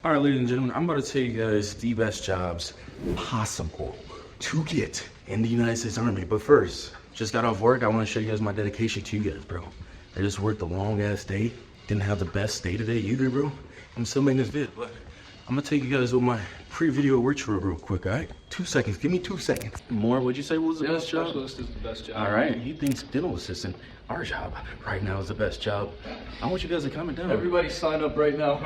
All right, ladies and gentlemen, I'm about to tell you guys the best jobs possible to get in the United States Army. But first, just got off work. I want to show you guys my dedication to you guys, bro. I just worked a long ass day. Didn't have the best day today either, bro. I'm still making this vid, but I'm gonna take you guys with my pre-video ritual real quick, all right? 2 seconds, give me 2 seconds. More, what'd you say was the best job? Specialist is the best job. All right, he thinks dental assistant, our job right now is the best job. I want you guys to comment down. Everybody sign up right now.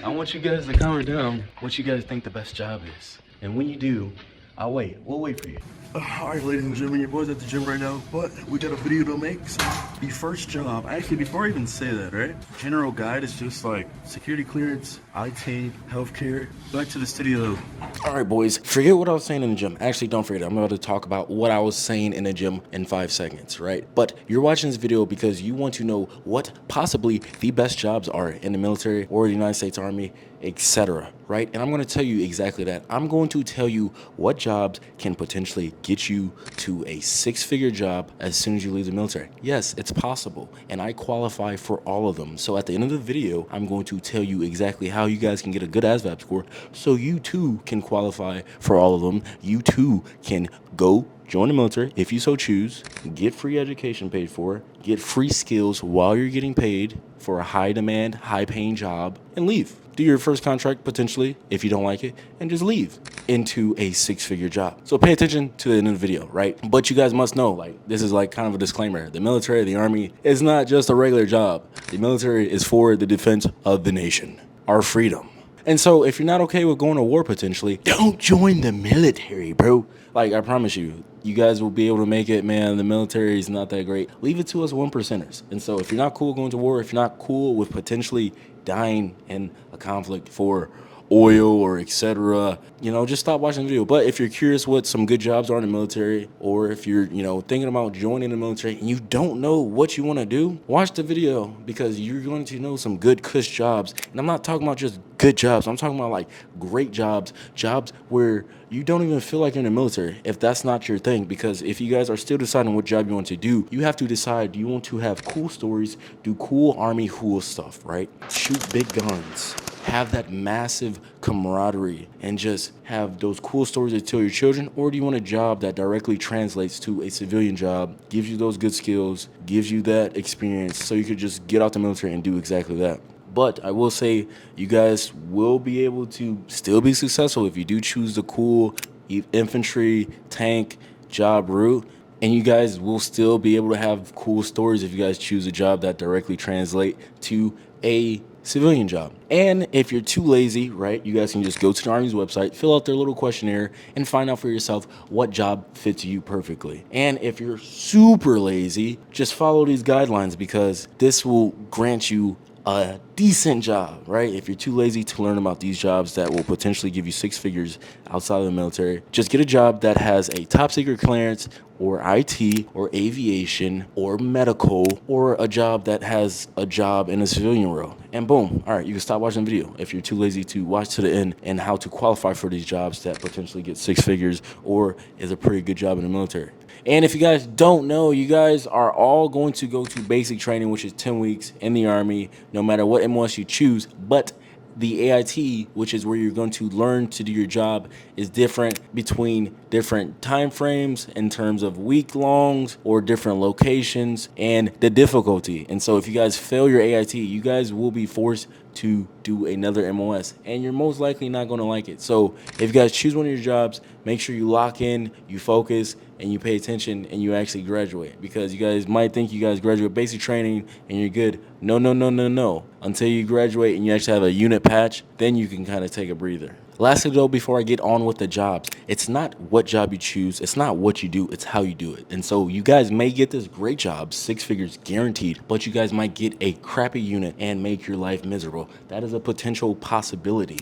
I want you guys to comment down what you guys think the best job is. And when you do, I'll wait. We'll wait for you. All right, ladies and gentlemen, your boy's at the gym right now, but we got a video to make. So the first job, actually, before I even say that, right? General guide is just like security clearance, IT, healthcare. Back to the studio. All right, boys, forget what I was saying in the gym. Actually, don't forget. I'm about to talk about what I was saying in the gym in 5 seconds, right? But you're watching this video because you want to know what possibly the best jobs are in the military or the United States Army, etc., right? And I'm going to tell you exactly that. I'm going to tell you what jobs can potentially get you to a 6-figure job as soon as you leave the military. Yes, it's possible, and I qualify for all of them. So at the end of the video, I'm going to tell you exactly how you guys can get a good ASVAB score so you too can qualify for all of them. You too can go join the military if you so choose, get free education paid for, get free skills while you're getting paid for a high demand, high paying job, and leave. Do your first contract potentially if you don't like it, and just leave into a 6-figure job. So pay attention to the end of the video, right? But you guys must know, like, this is like kind of a disclaimer. The military, the Army, is not just a regular job. The military is for the defense of the nation, our freedom. And so if you're not okay with going to war potentially, don't join the military, bro. Like, I promise you, you guys will be able to make it, man. The military is not that great. Leave it to us 1%ers. And so if you're not cool going to war, if you're not cool with potentially dying in a conflict for oil or etc., just stop watching the video. But if you're curious what some good jobs are in the military, or if you're thinking about joining the military and you don't know what you want to do, watch the video, because you're going to know some good cush jobs. And I'm not talking about just good jobs. I'm talking about like great jobs where you don't even feel like you're in the military if that's not your thing. Because if you guys are still deciding what job you want to do, you have to decide, do you want to have cool stories, do cool Army cool stuff, right? Shoot big guns, have that massive camaraderie, and just have those cool stories to tell your children? Or do you want a job that directly translates to a civilian job, gives you those good skills, gives you that experience, so you could just get out the military and do exactly that? But I will say, you guys will be able to still be successful if you do choose the cool infantry, tank job route. And you guys will still be able to have cool stories if you guys choose a job that directly translate to a civilian job. And if you're too lazy, right, you guys can just go to the Army's website, fill out their little questionnaire, and find out for yourself what job fits you perfectly. And if you're super lazy, just follow these guidelines, because this will grant you a decent job, right? If you're too lazy to learn about these jobs that will potentially give you 6 figures outside of the military, just get a job that has a top secret clearance, or IT, or aviation, or medical, or a job that has a job in a civilian role. And boom, all right, you can stop watching the video if you're too lazy to watch to the end and how to qualify for these jobs that potentially get 6 figures or is a pretty good job in the military. And if you guys don't know, you guys are all going to go to basic training, which is 10 weeks in the Army, no matter what MOS you choose. But the AIT, which is where you're going to learn to do your job, is different between different time frames in terms of week longs or different locations and the difficulty. And so if you guys fail your AIT, you guys will be forced to do another MOS, and you're most likely not going to like it. So if you guys choose one of your jobs, make sure you lock in, you focus, and you pay attention, and you actually graduate. Because you guys might think you guys graduate basic training and you're good. No. Until you graduate and you actually have a unit patch, then you can kind of take a breather. Lastly though, before I get on with the jobs, it's not what job you choose, it's not what you do, it's how you do it. And so you guys may get this great job, 6 figures guaranteed, but you guys might get a crappy unit and make your life miserable. That is a potential possibility.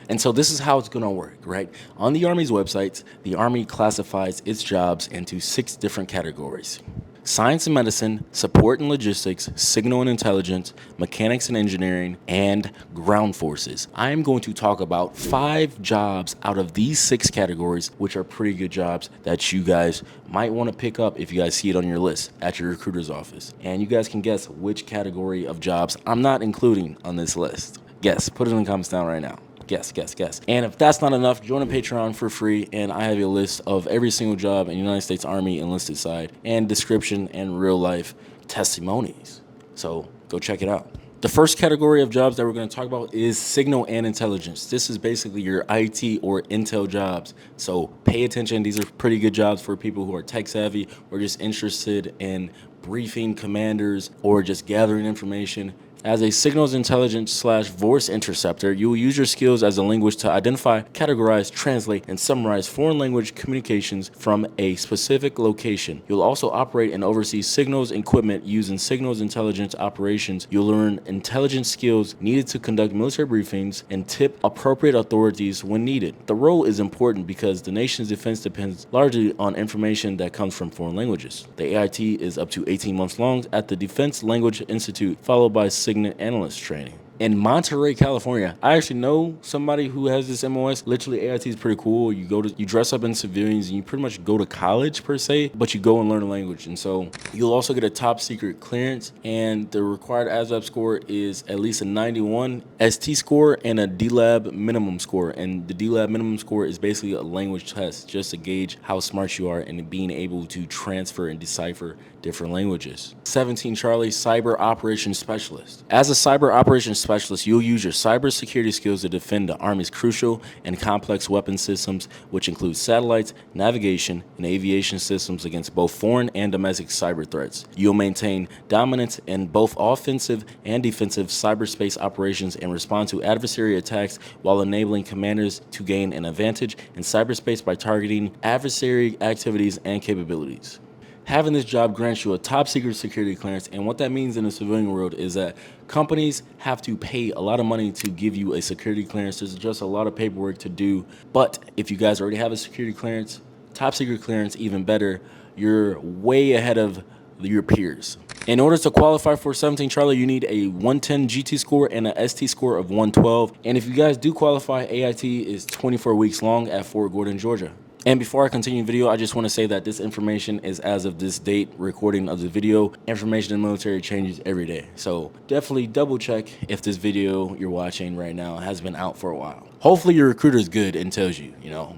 And so this is how it's going to work, right? On the Army's websites, the Army classifies its jobs into 6 different categories: science and medicine, support and logistics, signal and intelligence, mechanics and engineering, and ground forces. I am going to talk about 5 jobs out of these 6 categories, which are pretty good jobs that you guys might want to pick up if you guys see it on your list at your recruiter's office. And you guys can guess which category of jobs I'm not including on this list. Guess. Put it in the comments down right now. Guess. And if that's not enough, join a Patreon for free, and I have a list of every single job in the United States Army enlisted side, and description and real life testimonies. So go check it out. The first category of jobs that we're going to talk about is signal and intelligence. This is basically your IT or intel jobs. So pay attention. These are pretty good jobs for people who are tech savvy or just interested in briefing commanders or just gathering information. As a signals intelligence / voice interceptor, you will use your skills as a linguist to identify, categorize, translate, and summarize foreign language communications from a specific location. You'll also operate and oversee signals equipment used in signals intelligence operations. You'll learn intelligence skills needed to conduct military briefings and tip appropriate authorities when needed. The role is important because the nation's defense depends largely on information that comes from foreign languages. The AIT is up to 18 months long at the Defense Language Institute, followed by Signet Analyst training. In Monterey, California, I actually know somebody who has this MOS. Literally, AIT is pretty cool. You dress up in civilians and you pretty much go to college per se, but you go and learn a language. And so you'll also get a top secret clearance, and the required ASVAB score is at least a 91 ST score and a DLAB minimum score. And the DLAB minimum score is basically a language test just to gauge how smart you are in being able to transfer and decipher different languages. 17 Charlie, Cyber Operations Specialist. As a Cyber Operations Specialist, you'll use your cybersecurity skills to defend the Army's crucial and complex weapon systems, which include satellites, navigation, and aviation systems against both foreign and domestic cyber threats. You'll maintain dominance in both offensive and defensive cyberspace operations and respond to adversary attacks while enabling commanders to gain an advantage in cyberspace by targeting adversary activities and capabilities. Having this job grants you a top secret security clearance, and what that means in the civilian world is that companies have to pay a lot of money to give you a security clearance. There's just a lot of paperwork to do, but if you guys already have a security clearance, top secret clearance, even better, you're way ahead of your peers. In order to qualify for 17 Charlie, you need a 110 GT score and a ST score of 112, and if you guys do qualify, AIT is 24 weeks long at Fort Gordon, Georgia. And before I continue the video, I just want to say that this information is as of this date, recording of the video. Information in the military changes every day. So definitely double check if this video you're watching right now has been out for a while. Hopefully your recruiter is good and tells you,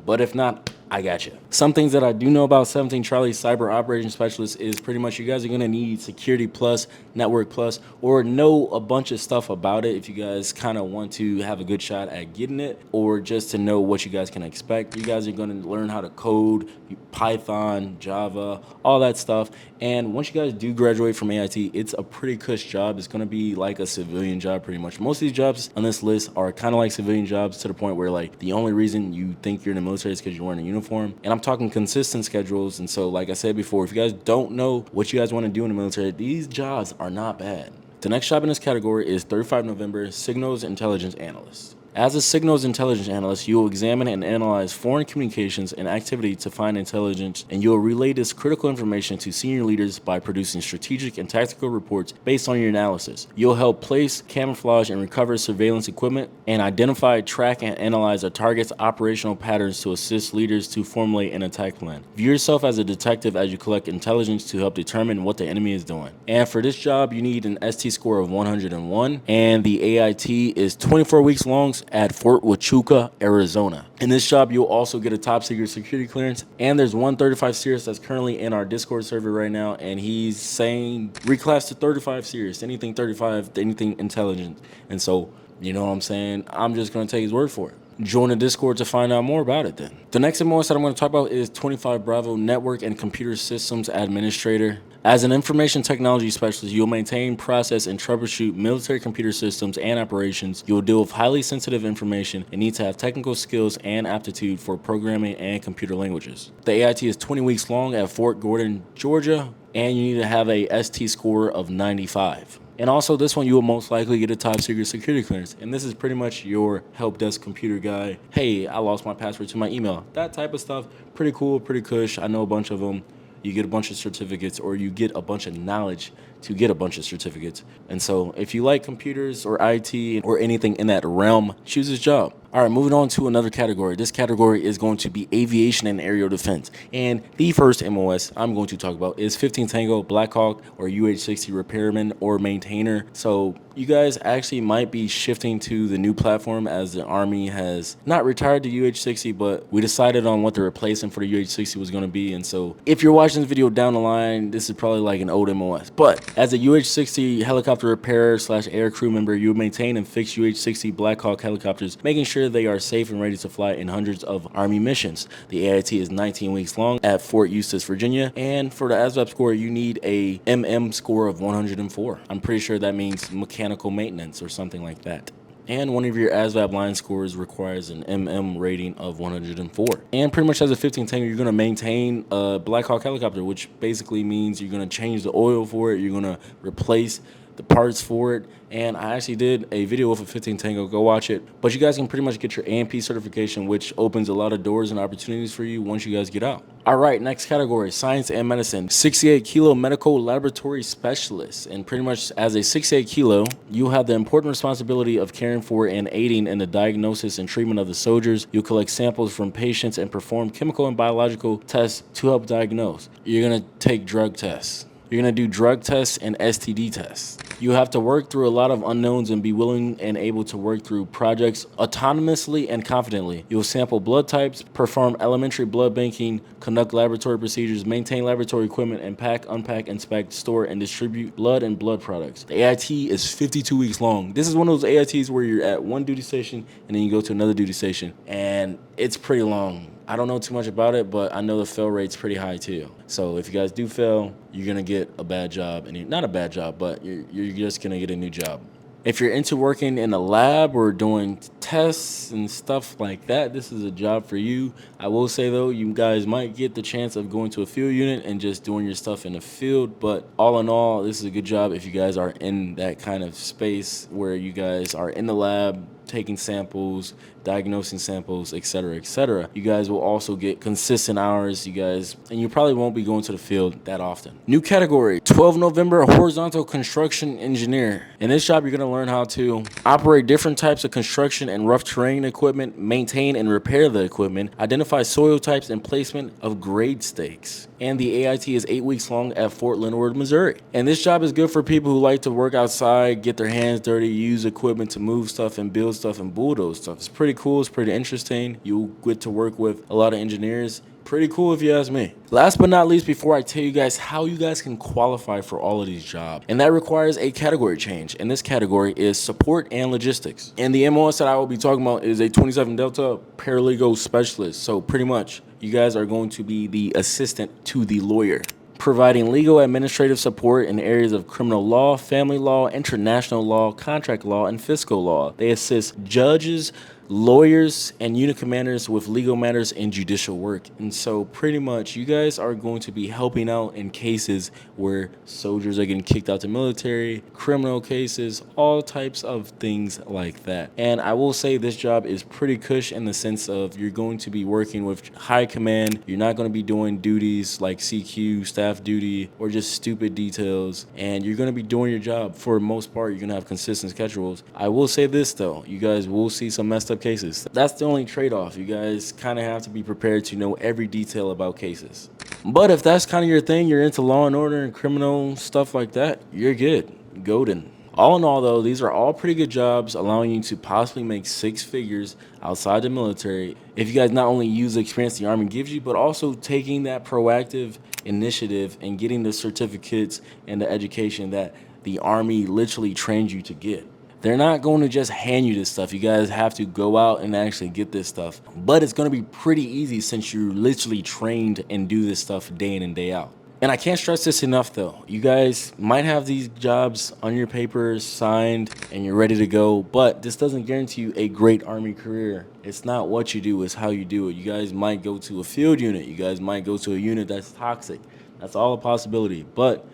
but if not, I got you. Some things that I do know about 17 Charlie Cyber Operations Specialist is pretty much you guys are going to need Security Plus, Network Plus, or know a bunch of stuff about it if you guys kind of want to have a good shot at getting it, or just to know what you guys can expect. You guys are going to learn how to code, Python, Java, all that stuff. And once you guys do graduate from AIT, it's a pretty cush job. It's going to be like a civilian job pretty much. Most of these jobs on this list are kind of like civilian jobs, to the point where like the only reason you think you're in the military is because you're wearing a uniform. And I'm talking consistent schedules. And so like I said before, if you guys don't know what you guys want to do in the military, these jobs are not bad. The next job in this category is 35 November Signals Intelligence Analyst. As a signals intelligence analyst, you will examine and analyze foreign communications and activity to find intelligence, and you will relay this critical information to senior leaders by producing strategic and tactical reports based on your analysis. You'll help place, camouflage, and recover surveillance equipment, and identify, track, and analyze a target's operational patterns to assist leaders to formulate an attack plan. View yourself as a detective as you collect intelligence to help determine what the enemy is doing. And for this job, you need an ST score of 101, and the AIT is 24 weeks long at Fort Huachuca, Arizona. In this job, you'll also get a top secret security clearance, and there's 135 Sirius that's currently in our Discord server right now, and he's saying reclass to 35 Sirius, anything 35, anything intelligent. And so, you know what I'm saying? I'm just going to take his word for it. Join the Discord to find out more about it then. The next MOS that I'm going to talk about is 25 Bravo Network and Computer Systems Administrator. As an information technology specialist, you'll maintain, process, and troubleshoot military computer systems and operations. You'll deal with highly sensitive information and need to have technical skills and aptitude for programming and computer languages. The AIT is 20 weeks long at Fort Gordon, Georgia, and you need to have a ST score of 95. And also this one, you will most likely get a top secret security clearance. And this is pretty much your help desk computer guy. Hey, I lost my password to my email. That type of stuff. Pretty cool, pretty cush. I know a bunch of them. You get a bunch of certificates, or you get a bunch of knowledge to get a bunch of certificates. And so if you like computers or IT or anything in that realm, choose this job. All right, moving on to another category. This category is going to be aviation and aerial defense. And the first MOS I'm going to talk about is 15 Tango Black Hawk or UH-60 repairman or maintainer. So you guys actually might be shifting to the new platform as the Army has not retired the UH-60, but we decided on what the replacement for the UH-60 was going to be. And so if you're watching this video down the line, this is probably like an old MOS. But as a UH-60 helicopter repairer / air crew member, you maintain and fix UH-60 Black Hawk helicopters, making sure they are safe and ready to fly in hundreds of Army missions. The AIT is 19 weeks long at Fort Eustis, Virginia. And for the ASVAB score, you need a MM score of 104. I'm pretty sure that means mechanical maintenance or something like that. And one of your ASVAB line scores requires an MM rating of 104. And pretty much as a 15 Tango, you're going to maintain a Black Hawk helicopter, which basically means you're going to change the oil for it, you're going to replace the parts for it. And I actually did a video with a 15 Tango, go watch it. But you guys can pretty much get your AMP certification, which opens a lot of doors and opportunities for you once you guys get out. All right, next category, science and medicine. 68 kilo medical laboratory specialist. And pretty much as a 68 kilo, you have the important responsibility of caring for and aiding in the diagnosis and treatment of the soldiers. You'll collect samples from patients and perform chemical and biological tests to help diagnose. You're gonna take drug tests. You're going to do drug tests and STD tests. You have to work through a lot of unknowns and be willing and able to work through projects autonomously and confidently. You'll sample blood types, perform elementary blood banking, conduct laboratory procedures, maintain laboratory equipment, and pack, unpack, inspect, store, and distribute blood and blood products. The AIT is 52 weeks long. This is one of those AITs where you're at one duty station and then you go to another duty station, and it's pretty long. I don't know too much about it, but I know the fail rate's pretty high too. So if you guys do fail, you're gonna get a bad job, and not a bad job, but you're just gonna get a new job. If you're into working in a lab or doing tests and stuff like that, this is a job for you. I will say though, you guys might get the chance of going to a field unit and just doing your stuff in the field, but all in all, this is a good job if you guys are in that kind of space where you guys are in the lab, taking samples, diagnosing samples, etc., etc. You guys will also get consistent hours, and you probably won't be going to the field that often. New category, 12 November horizontal construction engineer. In this job, you're going to learn how to operate different types of construction and rough terrain equipment, maintain and repair the equipment, identify soil types and placement of grade stakes. And the AIT is 8 weeks long at Fort Leonard, Missouri. And this job is good for people who like to work outside, get their hands dirty, use equipment to move stuff and build stuff and bulldoze stuff. It's pretty cool. It's pretty interesting. You get to work with a lot of engineers. Pretty cool if you ask me. Last but not least, before I tell you guys how you guys can qualify for all of these jobs, and that requires a category change. And this category is support and logistics. And the MOS that I will be talking about is a 27 Delta paralegal specialist. So pretty much you guys are going to be the assistant to the lawyer, providing legal administrative support in areas of criminal law, family law, international law, contract law, and fiscal law. They assist judges, lawyers, and unit commanders with legal matters and judicial work. And so pretty much you guys are going to be helping out in cases where soldiers are getting kicked out the military, criminal cases, all types of things like that. And I will say this job is pretty cush in the sense of you're going to be working with high command. You're not going to be doing duties like CQ, staff duty, or just stupid details. And you're going to be doing your job. For the most part, you're going to have consistent schedules. I will say this though, you guys will see some messed up cases. That's the only trade-off. You guys kind of have to be prepared to know every detail about cases. But if that's kind of your thing, you're into law and order and criminal stuff like that, you're good. Golden. All in all though, these are all pretty good jobs, allowing you to possibly make 6 figures outside the military if you guys not only use the experience the Army gives you, but also taking that proactive initiative and getting the certificates and the education that the Army literally trained you to get. They're not going to just hand you this stuff. You guys have to go out and actually get this stuff. But it's going to be pretty easy since you're literally trained and do this stuff day in and day out. And I can't stress this enough though. You guys might have these jobs on your papers signed and you're ready to go, but this doesn't guarantee you a great Army career. It's not what you do, it's how you do it. You guys might go to a field unit. You guys might go to a unit that's toxic. That's all a possibility. But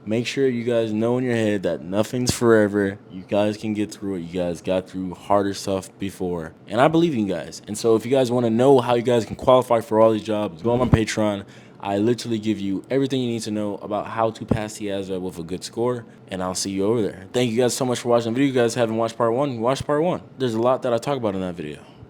make sure you guys know in your head that nothing's forever. You guys can get through it. You guys got through harder stuff before. And I believe in you guys. And so if you guys want to know how you guys can qualify for all these jobs, go on my Patreon. I literally give you everything you need to know about how to pass the ASVAB with a good score, and I'll see you over there. Thank you guys so much for watching the video. If you guys haven't watched part 1, watch part 1. There's a lot that I talk about in that video.